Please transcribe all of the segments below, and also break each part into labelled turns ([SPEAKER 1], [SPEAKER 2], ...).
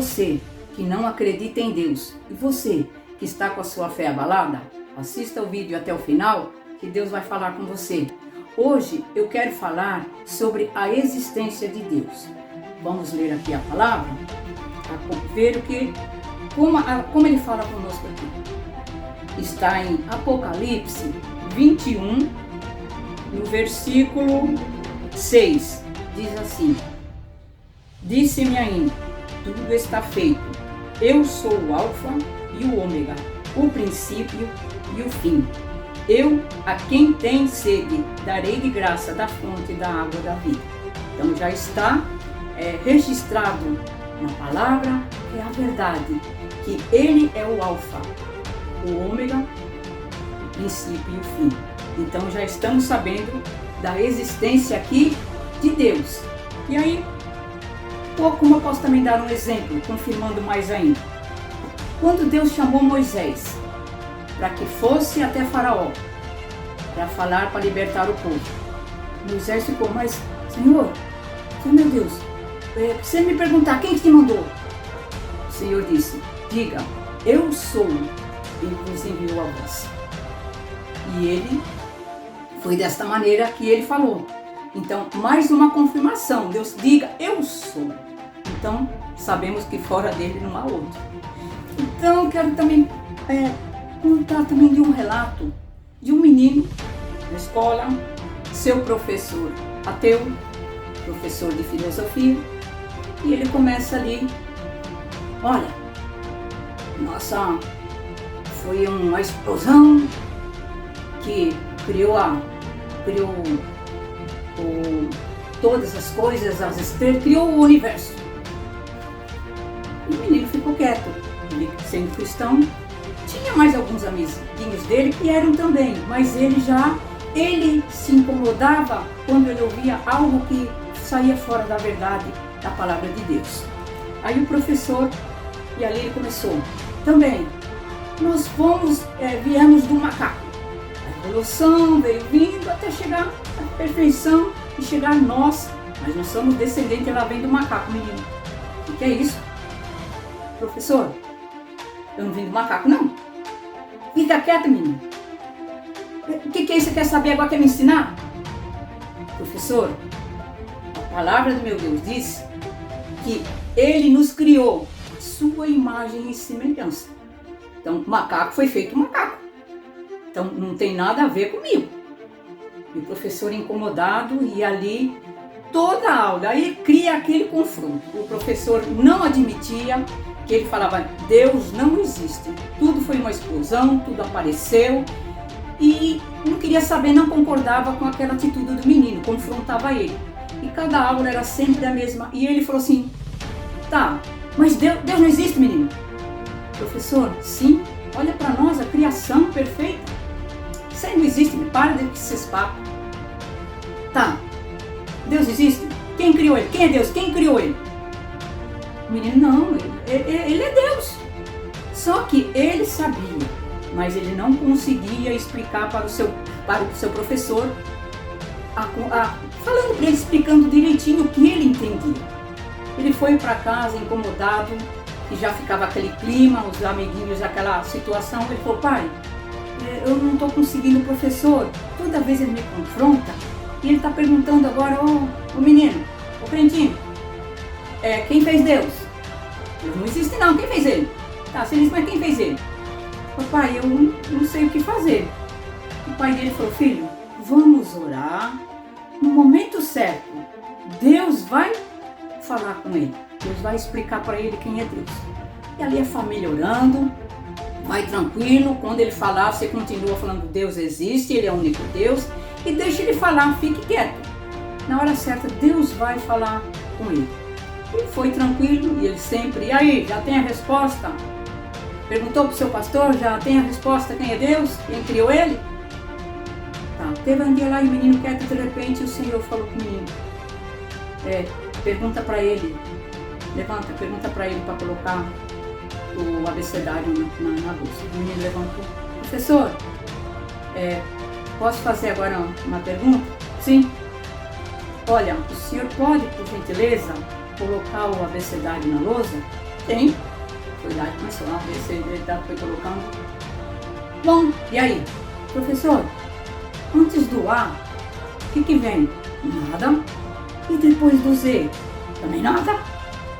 [SPEAKER 1] você que não acredita em Deus e você que está com a sua fé abalada, assista o vídeo até o final que Deus vai falar com você. Hoje eu quero falar sobre a existência de Deus. Vamos ler aqui a palavra para ver como ele fala conosco aqui. Está em Apocalipse 21, no versículo 6. Diz assim: Disse-me ainda, tudo está feito. Eu sou o Alfa e o Ômega, o princípio e o fim. Eu, a quem tem sede, darei de graça da fonte da água da vida. Então já está registrado na palavra, que é a verdade, que Ele é o Alfa, o Ômega, o princípio e o fim. Então já estamos sabendo da existência aqui de Deus. E aí, como eu posso também dar um exemplo, confirmando mais ainda. Quando Deus chamou Moisés para que fosse até Faraó, para falar, para libertar o povo, Moisés ficou, mas Senhor, meu Deus, você me perguntar, quem te mandou? O Senhor disse, diga, eu sou, ele vos enviou a vós. E ele, foi desta maneira que ele falou. Então, mais uma confirmação, Deus diga, eu sou. Então, sabemos que fora dele não há outro. Então, eu quero também contar também de um relato de um menino na escola, seu professor ateu, professor de filosofia, e ele começa ali, olha, nossa, foi uma explosão que criou todas as coisas, as estrelas, criou o universo. E o menino ficou quieto. Ele, sendo cristão, tinha mais alguns amiguinhos dele que eram também, mas ele se incomodava quando ele ouvia algo que saía fora da verdade da palavra de Deus. Aí o professor, e ali ele começou, também, nós viemos do macaco. A evolução veio vindo até chegar à perfeição e chegar a nós, mas nós somos descendentes, ela vem do macaco, menino. O que é isso? Professor, eu não vim do macaco, não. Fica quieto, menino. O que é isso? Você quer saber agora, quer me ensinar? Professor, a palavra do meu Deus diz que Ele nos criou a sua imagem e semelhança. Então, macaco foi feito macaco. Então, não tem nada a ver comigo. E o professor incomodado, e ali toda a aula, aí cria aquele confronto. O professor não admitia, que ele falava, Deus não existe. Tudo foi uma explosão, tudo apareceu. E não queria saber, não concordava com aquela atitude do menino, confrontava ele. E cada aula era sempre a mesma. E ele falou assim, tá, mas Deus não existe, menino? Professor, sim, olha para nós, a criação perfeita. Isso aí não existe, para de esses papos. Tá, Deus existe? Quem criou ele? Quem é Deus? Quem criou ele? O menino, não, ele é Deus. Só que ele sabia, mas ele não conseguia explicar para o seu professor, falando para ele, explicando direitinho o que ele entendia. Ele foi para casa incomodado, e já ficava aquele clima, os amiguinhos, aquela situação. Ele falou, pai, eu não estou conseguindo, professor, toda vez ele me confronta, e ele está perguntando agora, ô menino, ô crentinho, quem fez Deus? Deus não existe não, quem fez ele? Tá, você diz, mas quem fez ele? Papai, eu não sei o que fazer. O pai dele falou, filho, vamos orar, no momento certo, Deus vai falar com ele, Deus vai explicar para ele quem é Deus. E ali a família orando, vai tranquilo, quando ele falar, você continua falando, Deus existe, Ele é o único Deus, e deixa ele falar, fique quieto. Na hora certa, Deus vai falar com ele. E foi tranquilo, e ele sempre, e aí, já tem a resposta? Perguntou para o seu pastor, já tem a resposta, quem é Deus? Quem criou ele? Tá, teve um dia lá e o menino quieto, de repente o Senhor falou com o menino, pergunta para ele, levanta, pergunta para ele para colocar o abecedário na bolsa. O menino levantou, professor, posso fazer agora uma pergunta? Sim. Olha, o senhor pode, por gentileza, colocar o abecedário na lousa? Tem. Foi lá e começou a ver se ele foi colocando. Bom, e aí? Professor, antes do A, o que vem? Nada. E depois do Z? Também nada.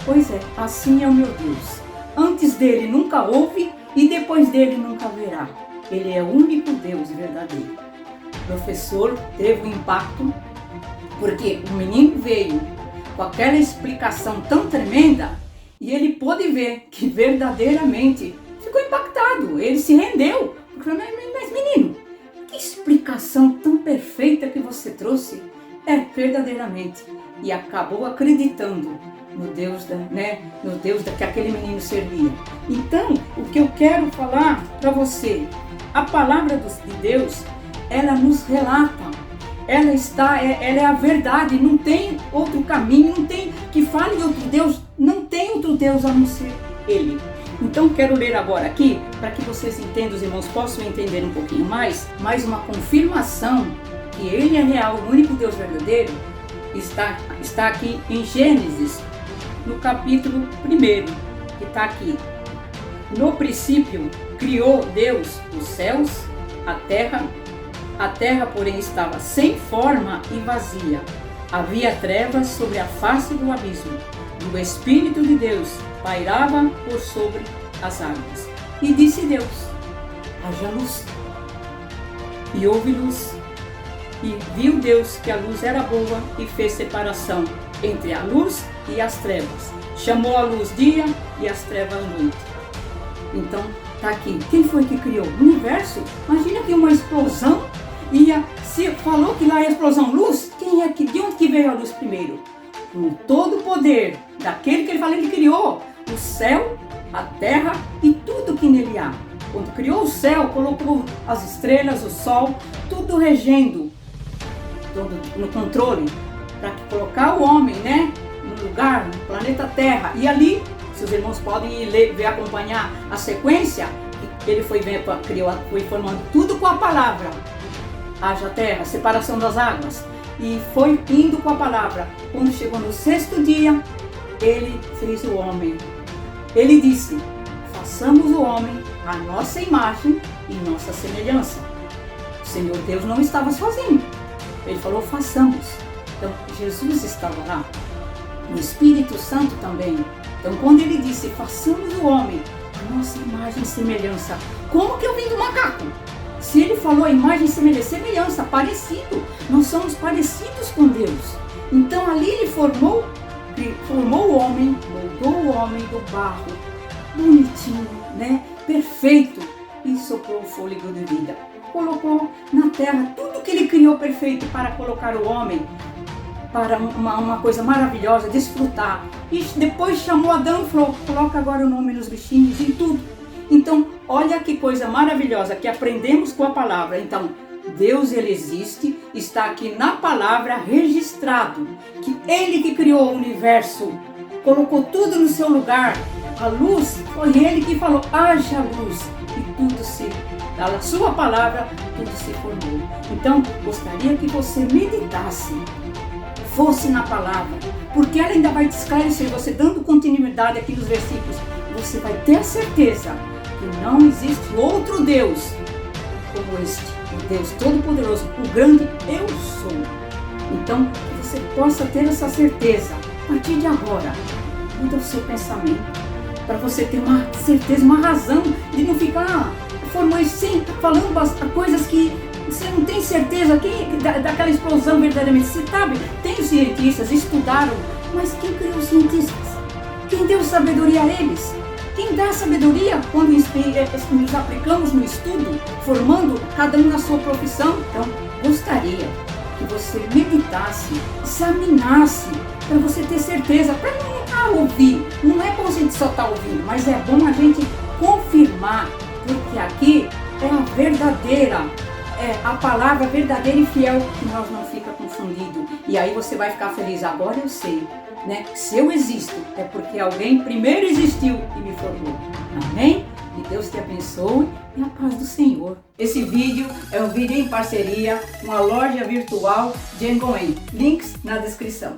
[SPEAKER 1] Pois é, assim é o meu Deus. Antes dele nunca houve e depois dele nunca haverá. Ele é o único Deus verdadeiro. O professor teve um impacto porque o menino veio com aquela explicação tão tremenda e ele pôde ver que verdadeiramente ficou impactado. Ele se rendeu. Falou, mas menino, que explicação tão perfeita que você trouxe. É, verdadeiramente. E acabou acreditando no Deus, no Deus que aquele menino servia. Então, o que eu quero falar para você, a palavra de Deus, ela nos relata, ela é a verdade, não tem outro caminho, não tem que fale de outro Deus, não tem outro Deus a não ser Ele. Então quero ler agora aqui, para que vocês entendam, os irmãos possam entender um pouquinho mais uma confirmação que Ele é real, o único Deus verdadeiro, está aqui em Gênesis, no capítulo 1, que está aqui. No princípio, criou Deus os céus, a terra, porém, estava sem forma e vazia. Havia trevas sobre a face do abismo, e o Espírito de Deus pairava por sobre as águas. E disse Deus, haja luz. E houve luz. E viu Deus que a luz era boa e fez separação entre a luz e as trevas. Chamou a luz dia e as trevas noite. Então, tá aqui. Quem foi que criou? O universo. Imagina que uma explosão se falou que lá é explosão luz, de onde que veio a luz primeiro? Com todo o poder daquele que ele falou, ele criou o céu, a terra e tudo que nele há. Quando criou o céu, colocou as estrelas, o sol, tudo regendo, todo no controle, para colocar o homem, no lugar, no planeta Terra. E ali, se os irmãos podem ver, acompanhar a sequência, ele foi formando tudo com a palavra. Haja terra, separação das águas. E foi indo com a palavra. Quando chegou no 6º dia, ele fez o homem. Ele disse, façamos o homem à nossa imagem e nossa semelhança. O Senhor Deus não estava sozinho. Ele falou, façamos. Então, Jesus estava lá. O Espírito Santo também. Então, quando ele disse, façamos o homem à nossa imagem e semelhança. Como que eu vim do macaco? Se ele falou a imagem e semelhança, parecido. Nós somos parecidos com Deus. Então, ali ele formou o homem, moldou o homem do barro, bonitinho, perfeito, e soprou o fôlego de vida. Colocou na terra tudo que ele criou perfeito para colocar o homem para uma coisa maravilhosa, desfrutar. E depois chamou Adão e falou, coloca agora o nome nos bichinhos, em tudo. Então, olha que coisa maravilhosa que aprendemos com a palavra. Então, Deus, ele existe, está aqui na palavra registrado, que ele que criou o universo, colocou tudo no seu lugar. A luz, foi ele que falou, haja luz, e tudo pela sua palavra, tudo se formou. Então, gostaria que você meditasse, fosse na palavra, porque ela ainda vai te esclarecer, você dando continuidade aqui nos versículos, você vai ter a certeza que não existe outro Deus como este, o Deus Todo-Poderoso, o grande Eu Sou. Então, que você possa ter essa certeza, a partir de agora, muda o seu pensamento, para você ter uma certeza, uma razão de não ficar falando coisas que você não tem certeza daquela explosão verdadeiramente. Você sabe, tem os cientistas, estudaram, mas quem criou os cientistas? Quem deu sabedoria a eles? Quem dá sabedoria quando nos aplicamos no estudo, formando cada um na sua profissão? Então, gostaria que você meditasse, examinasse, para você ter certeza, para não ouvir. Não é bom a gente só estar ouvindo, mas é bom a gente confirmar, porque aqui é a verdadeira, a palavra verdadeira e fiel, que nós não fica confundido. E aí você vai ficar feliz, agora eu sei. Se eu existo, é porque alguém primeiro existiu e me formou. Amém? Que Deus te abençoe e a paz do Senhor. Esse vídeo é um vídeo em parceria com a loja virtual Jengoen. Links na descrição.